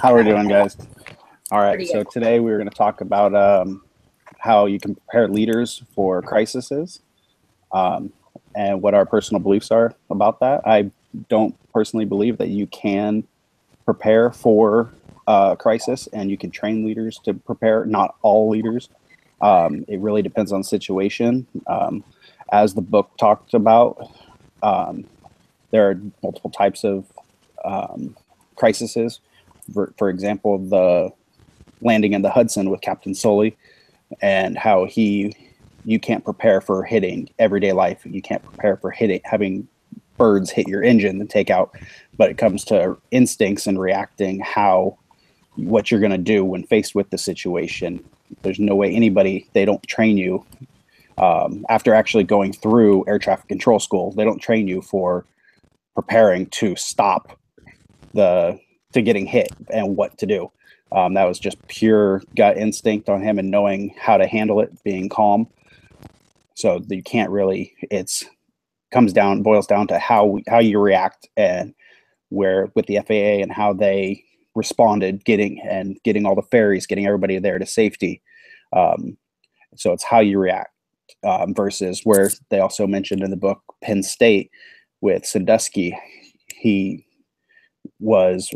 How are we doing, guys? All right, Pretty so good. today we're going to talk about how you can prepare leaders for crises, um, and what our personal beliefs are about that. I don't personally believe that you can prepare for a crisis and you can train leaders to prepare, not all leaders. It really depends on the situation. As the book talked about, um, there are multiple types of crises. For example, the landing in the Hudson with Captain Sully, and how you can't prepare for hitting everyday life. You can't prepare for having birds hit your engine and take out, but it comes to instincts and reacting what you're going to do when faced with the situation. There's no way they don't train you after actually going through air traffic control school. They don't train you for preparing to stop to getting hit and what to do. That was just pure gut instinct on him and knowing how to handle it, being calm. So you can't really. Boils down to how you react, and where with the FAA and how they responded, getting all the ferries, getting everybody there to safety. So it's how you react, versus where they also mentioned in the book Penn State with Sandusky. He was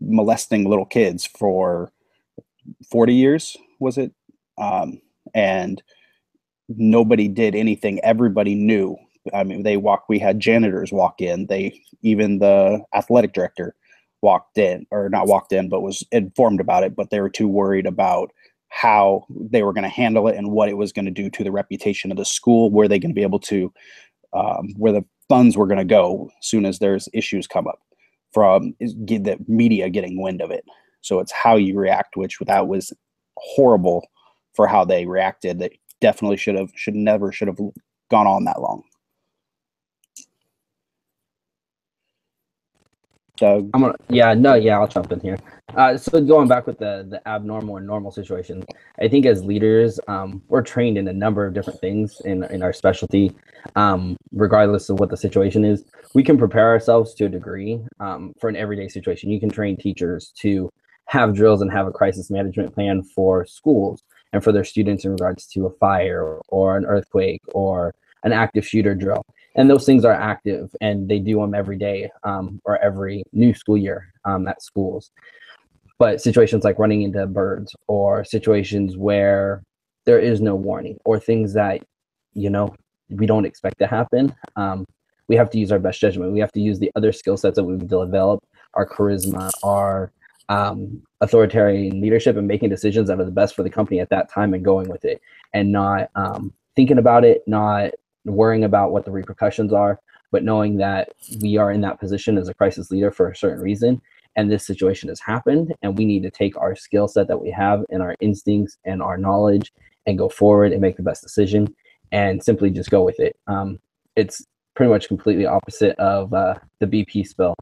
molesting little kids for 40 years, was it? And nobody did anything. Everybody knew. I mean, we had janitors walk in. Even the athletic director walked in, or not walked in, but was informed about it, but they were too worried about how they were going to handle it and what it was going to do to the reputation of the school. Were they going to be able to, where the funds were going to go as soon as there's issues come up from the media getting wind of it. So it's how you react, which that was horrible for how they reacted. They definitely should have gone on that long. Doug? I'll jump in here. So going back with the abnormal and normal situation, I think as leaders, we're trained in a number of different things in our specialty. Regardless of what the situation is, we can prepare ourselves to a degree for an everyday situation. You can train teachers to have drills and have a crisis management plan for schools and for their students in regards to a fire or an earthquake or an active shooter drill. And those things are active, and they do them every day or every new school year at schools. But situations like running into birds, or situations where there is no warning, or things that, we don't expect to happen, we have to use our best judgment. We have to use the other skill sets that we've developed, our charisma, our authoritarian leadership, and making decisions that are the best for the company at that time and going with it, and not thinking about it, not worrying about what the repercussions are, but knowing that we are in that position as a crisis leader for a certain reason, and this situation has happened, and we need to take our skill set that we have and our instincts and our knowledge and go forward and make the best decision and simply just go with it. It's pretty much completely opposite of the BP spill,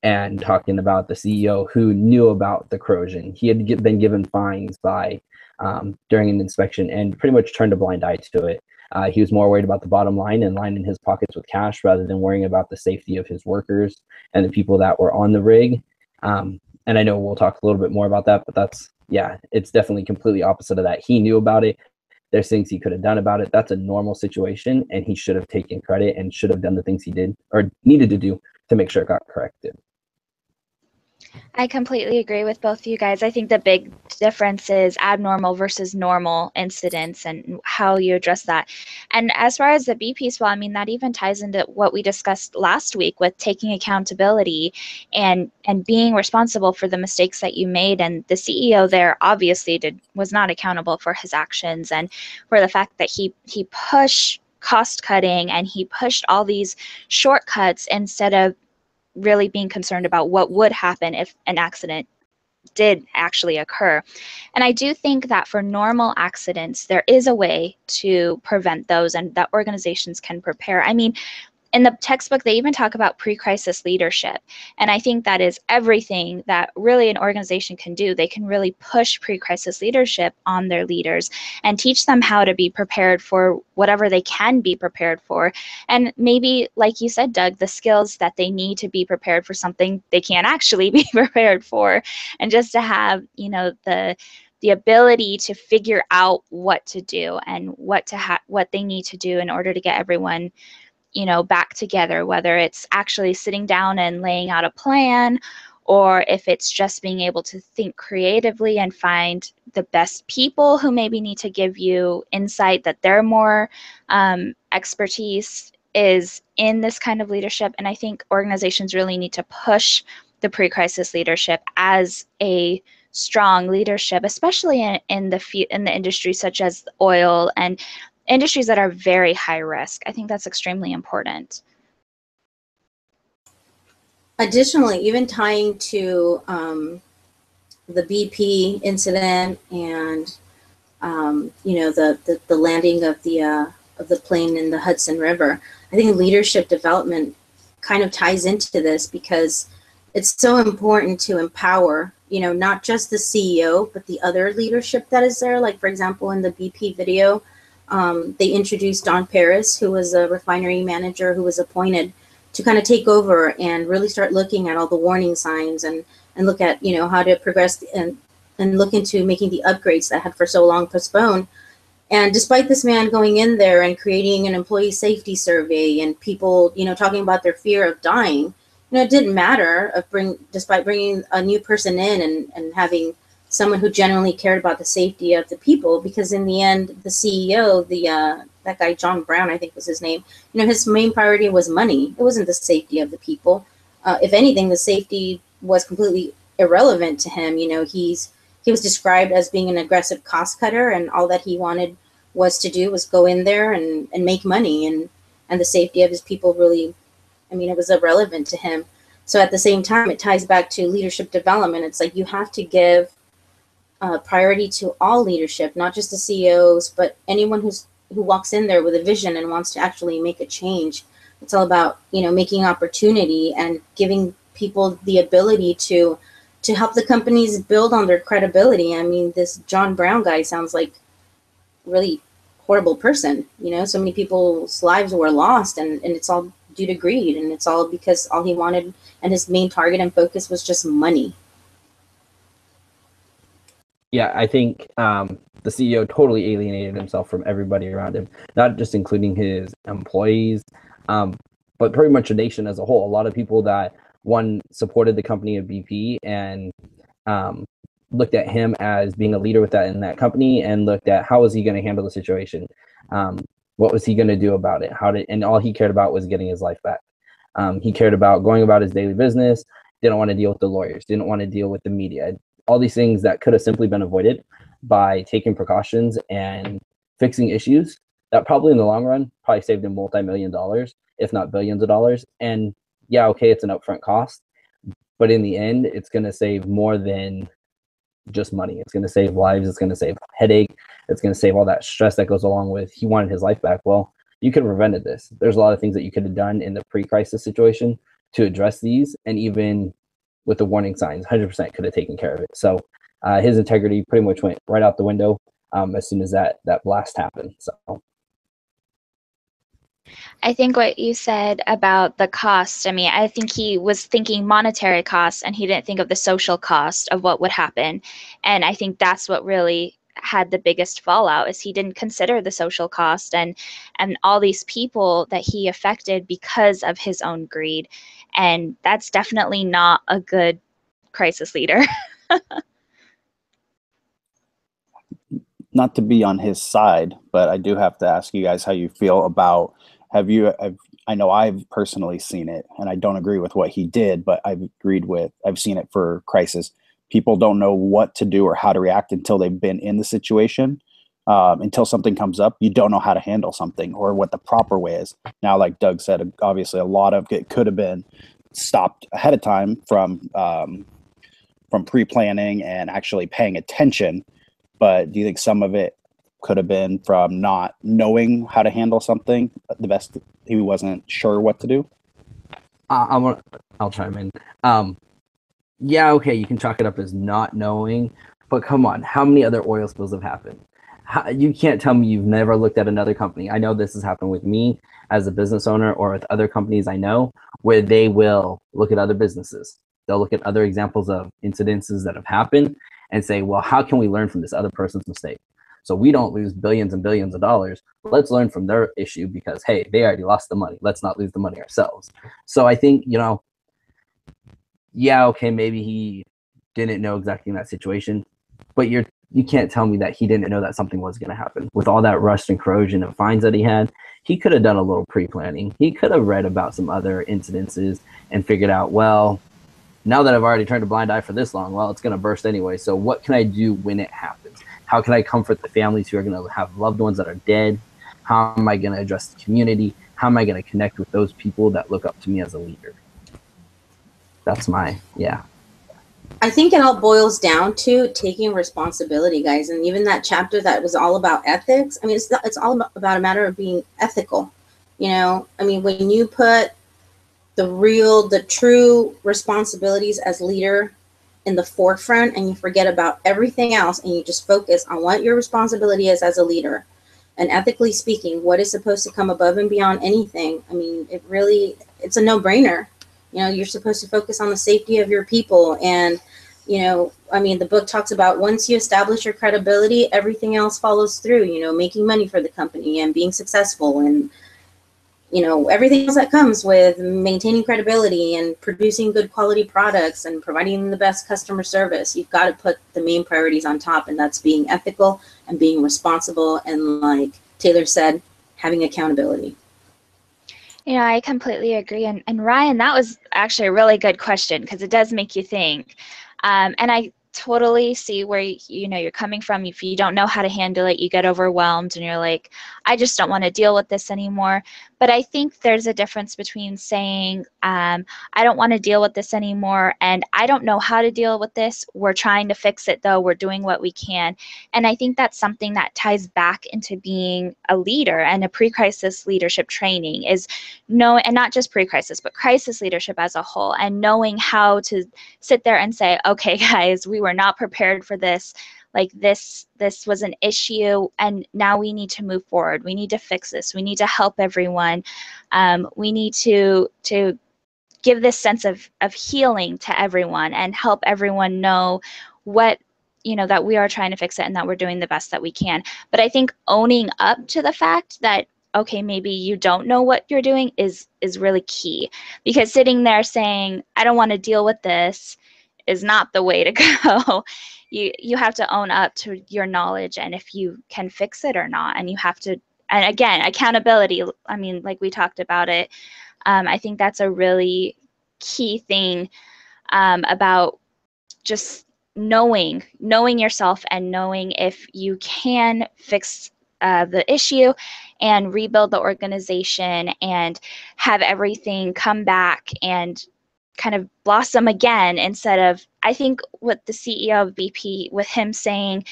and talking about the CEO who knew about the corrosion. He had been given fines during an inspection and pretty much turned a blind eye to it. He was more worried about the bottom line and lining his pockets with cash rather than worrying about the safety of his workers and the people that were on the rig. And I know we'll talk a little bit more about that, but it's definitely completely opposite of that. He knew about it. There's things he could have done about it. That's a normal situation, and he should have taken credit and should have done the things he did or needed to do to make sure it got corrected. I completely agree with both of you guys. I think the big difference is abnormal versus normal incidents and how you address that. And as far as the B piece, well, I mean, that even ties into what we discussed last week with taking accountability and being responsible for the mistakes that you made. And the CEO there obviously was not accountable for his actions, and for the fact that he pushed cost cutting and he pushed all these shortcuts instead of really being concerned about what would happen if an accident did actually occur. And I do think that for normal accidents, there is a way to prevent those and that organizations can prepare. I mean, in the textbook, they even talk about pre-crisis leadership. And I think that is everything that really an organization can do. They can really push pre-crisis leadership on their leaders and teach them how to be prepared for whatever they can be prepared for. And maybe, like you said, Doug, the skills that they need to be prepared for something they can't actually be prepared for. And just to have, you know, the ability to figure out what to do and what they need to do in order to get everyone, you know, back together, whether it's actually sitting down and laying out a plan, or if it's just being able to think creatively and find the best people who maybe need to give you insight that they're more expertise is in this kind of leadership. And I think organizations really need to push the pre-crisis leadership as a strong leadership, especially in the industry such as oil and industries that are very high risk. I think that's extremely important. Additionally, even tying to the BP incident and you know, the landing of the plane in the Hudson River, I think leadership development kind of ties into this, because it's so important to empower, you know, not just the CEO, but the other leadership that is there. Like, for example, in the BP video, they introduced Don Paris, who was a refinery manager who was appointed to kind of take over and really start looking at all the warning signs and look at, you know, how to progress and look into making the upgrades that had for so long postponed. And despite this man going in there and creating an employee safety survey and people, you know, talking about their fear of dying, you know, it didn't matter despite bringing a new person in and having someone who genuinely cared about the safety of the people, because in the end, the CEO, that guy, John Brown, I think was his name, you know, his main priority was money. It wasn't the safety of the people. If anything, the safety was completely irrelevant to him. You know, he was described as being an aggressive cost cutter, and all that he wanted was to do was go in there and make money, and the safety of his people really, I mean, it was irrelevant to him. So at the same time, it ties back to leadership development. It's like you have to give priority to all leadership, not just the CEOs, but anyone who walks in there with a vision and wants to actually make a change. It's all about, you know, making opportunity and giving people the ability to help the companies build on their credibility. I mean, this John Brown guy sounds like a really horrible person. You know, so many people's lives were lost, and it's all due to greed, and it's all because all he wanted and his main target and focus was just money. Yeah, I think the CEO totally alienated himself from everybody around him, not just including his employees, but pretty much the nation as a whole. A lot of people that, one, supported the company of BP and looked at him as being a leader in that company, and looked at how was he going to handle the situation, what was he going to do about it, and all he cared about was getting his life back. He cared about going about his daily business, didn't want to deal with the lawyers, didn't want to deal with the media, all these things that could have simply been avoided by taking precautions and fixing issues that probably in the long run probably saved him multi-million dollars, if not billions of dollars. And yeah, okay, it's an upfront cost, but in the end, it's going to save more than just money. It's going to save lives. It's going to save headache. It's going to save all that stress that goes along with he wanted his life back. Well, you could have prevented this. There's a lot of things that you could have done in the pre-crisis situation to address these, and even with the warning signs, 100% could have taken care of it. So his integrity pretty much went right out the window as soon as that blast happened. So I think what you said about the cost, I mean, I think he was thinking monetary costs, and he didn't think of the social cost of what would happen. And I think that's what really had the biggest fallout, is he didn't consider the social cost and all these people that he affected because of his own greed. And that's definitely not a good crisis leader. Not to be on his side, but I do have to ask you guys how you feel about, I know I've personally seen it, and I don't agree with what he did, but I've seen it for crisis. People don't know what to do or how to react until they've been in the situation. Until something comes up, you don't know how to handle something or what the proper way is. Now, like Doug said, obviously a lot of it could have been stopped ahead of time from pre-planning and actually paying attention. But do you think some of it could have been from not knowing how to handle something the he wasn't sure what to do? I'll chime in. Yeah, okay, you can chalk it up as not knowing, but come on, how many other oil spills have happened? You can't tell me you've never looked at another company. I know this has happened with me as a business owner or with other companies I know, where they will look at other businesses. They'll look at other examples of incidences that have happened and say, well, how can we learn from this other person's mistake? So we don't lose billions and billions of dollars. Let's learn from their issue because, hey, they already lost the money. Let's not lose the money ourselves. So I think, yeah, okay, maybe he didn't know exactly in that situation, but you can't tell me that he didn't know that something was going to happen. With all that rust and corrosion and fines that he had, he could have done a little pre-planning. He could have read about some other incidences and figured out, well, now that I've already turned a blind eye for this long, well, it's going to burst anyway. So what can I do when it happens? How can I comfort the families who are going to have loved ones that are dead? How am I going to address the community? How am I going to connect with those people that look up to me as a leader? That's I think it all boils down to taking responsibility, guys. And even that chapter that was all about ethics, I mean, it's all about a matter of being ethical. I mean, when you put the true responsibilities as leader in the forefront and you forget about everything else and you just focus on what your responsibility is as a leader, and ethically speaking, what is supposed to come above and beyond anything, I mean, it's a no-brainer. You're supposed to focus on the safety of your people. And, I mean, the book talks about once you establish your credibility, everything else follows through, making money for the company and being successful and, everything else that comes with maintaining credibility and producing good quality products and providing the best customer service. You've got to put the main priorities on top, and that's being ethical and being responsible. And like Tayler said, having accountability. I completely agree. And Ryan, that was actually a really good question because it does make you think. And I totally see where you're coming from. If you don't know how to handle it, you get overwhelmed and you're like, I just don't want to deal with this anymore. But I think there's a difference between saying, I don't want to deal with this anymore and I don't know how to deal with this. We're trying to fix it though. We're doing what we can. And I think that's something that ties back into being a leader, and a pre-crisis leadership training is and not just pre-crisis, but crisis leadership as a whole, and knowing how to sit there and say, okay, guys, we were not prepared for this. Like this was an issue, and now we need to move forward. We need to fix this. We need to help everyone. We need to give this sense of healing to everyone and help everyone know what, that we are trying to fix it and that we're doing the best that we can. But I think owning up to the fact that, okay, maybe you don't know what you're doing is really key, because sitting there saying, I don't want to deal with this is not the way to go. You have to own up to your knowledge and if you can fix it or not. And you have to, and again, accountability, I mean, like we talked about it, I think that's a really key thing about just knowing yourself and knowing if you can fix the issue and rebuild the organization and have everything come back and kind of blossom again, instead of, I think with the CEO of BP, with him saying,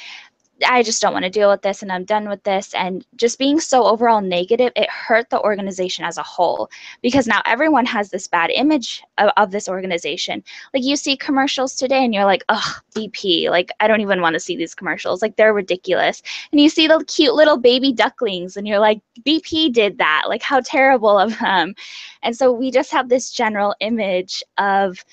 I just don't want to deal with this and I'm done with this, and just being so overall negative, it hurt the organization as a whole, because now everyone has this bad image of this organization. Like you see commercials today and you're like, ugh, BP, like I don't even want to see these commercials, like they're ridiculous. And you see the cute little baby ducklings and you're like, BP did that, like how terrible of them. And so we just have this general image of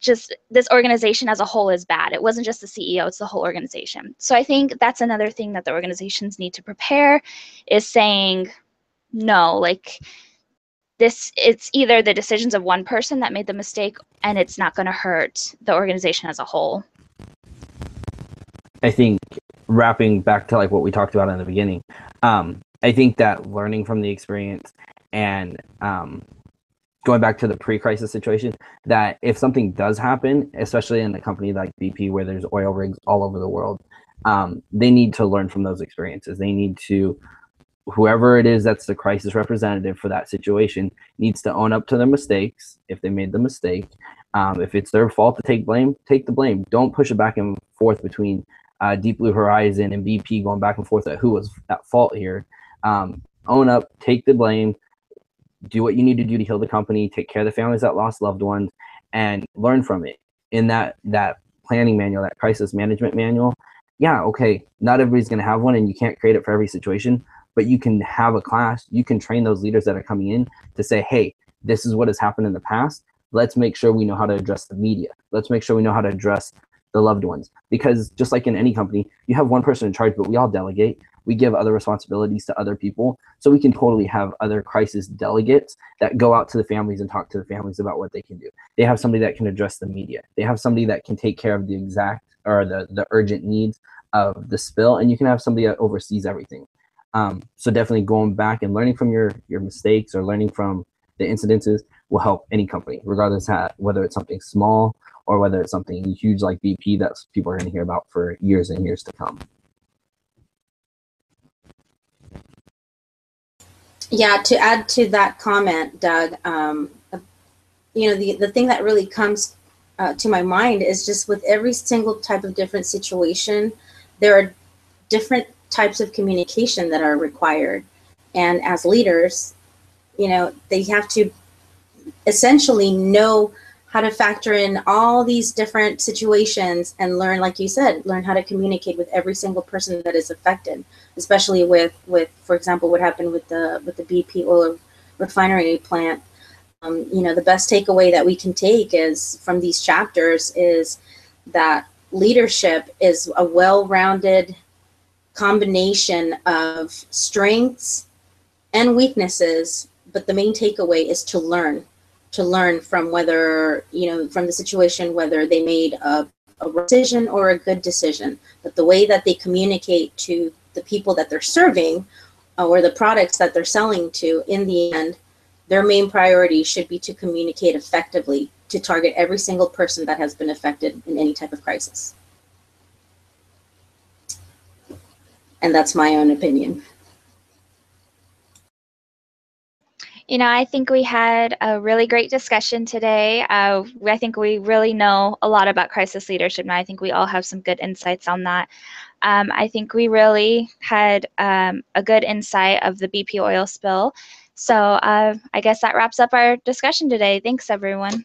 just this organization as a whole is bad. It wasn't just the CEO, it's the whole organization. So I think that's another thing that the organizations need to prepare, is saying, no, like this, it's either the decisions of one person that made the mistake and it's not going to hurt the organization as a whole. I think wrapping back to like what we talked about in the beginning, I think that learning from the experience and going back to the pre-crisis situation, that if something does happen, especially in a company like BP where there's oil rigs all over the world, they need to learn from those experiences. They need to, whoever it is that's the crisis representative for that situation, needs to own up to their mistakes if they made the mistake. If it's their fault to take the blame. Don't push it back and forth between Deep Blue Horizon and BP, going back and forth at who was at fault here. Own up, take the blame, do what you need to do to heal the company, take care of the families that lost loved ones, and learn from it. In that planning manual, that crisis management manual, yeah, okay, not everybody's going to have one, and you can't create it for every situation, but you can have a class. You can train those leaders that are coming in to say, hey, this is what has happened in the past. Let's make sure we know how to address the media. Let's make sure we know how to address the loved ones. Because just like in any company, you have one person in charge, but we all delegate. We give other responsibilities to other people. So we can totally have other crisis delegates that go out to the families and talk to the families about what they can do. They have somebody that can address the media. They have somebody that can take care of the exact or the urgent needs of the spill. And you can have somebody that oversees everything. So definitely going back and learning from your mistakes or learning from the incidences will help any company, regardless of whether it's something small or whether it's something huge like BP that people are going to hear about for years and years to come. Yeah, to add to that comment, Doug, the thing that really comes to my mind is just with every single type of different situation, there are different types of communication that are required. And as leaders, they have to essentially know how to factor in all these different situations and learn, like you said, learn how to communicate with every single person that is affected, especially with for example, what happened with the BP oil refinery plant. The best takeaway that we can take is from these chapters is that leadership is a well-rounded combination of strengths and weaknesses, but the main takeaway is to learn from whether, from the situation, whether they made a decision or a good decision. But the way that they communicate to the people that they're serving or the products that they're selling to, in the end, their main priority should be to communicate effectively to target every single person that has been affected in any type of crisis. And that's my own opinion. I think we had a really great discussion today. I think we really know a lot about crisis leadership, and I think we all have some good insights on that. I think we really had a good insight of the BP oil spill. So I guess that wraps up our discussion today. Thanks, everyone.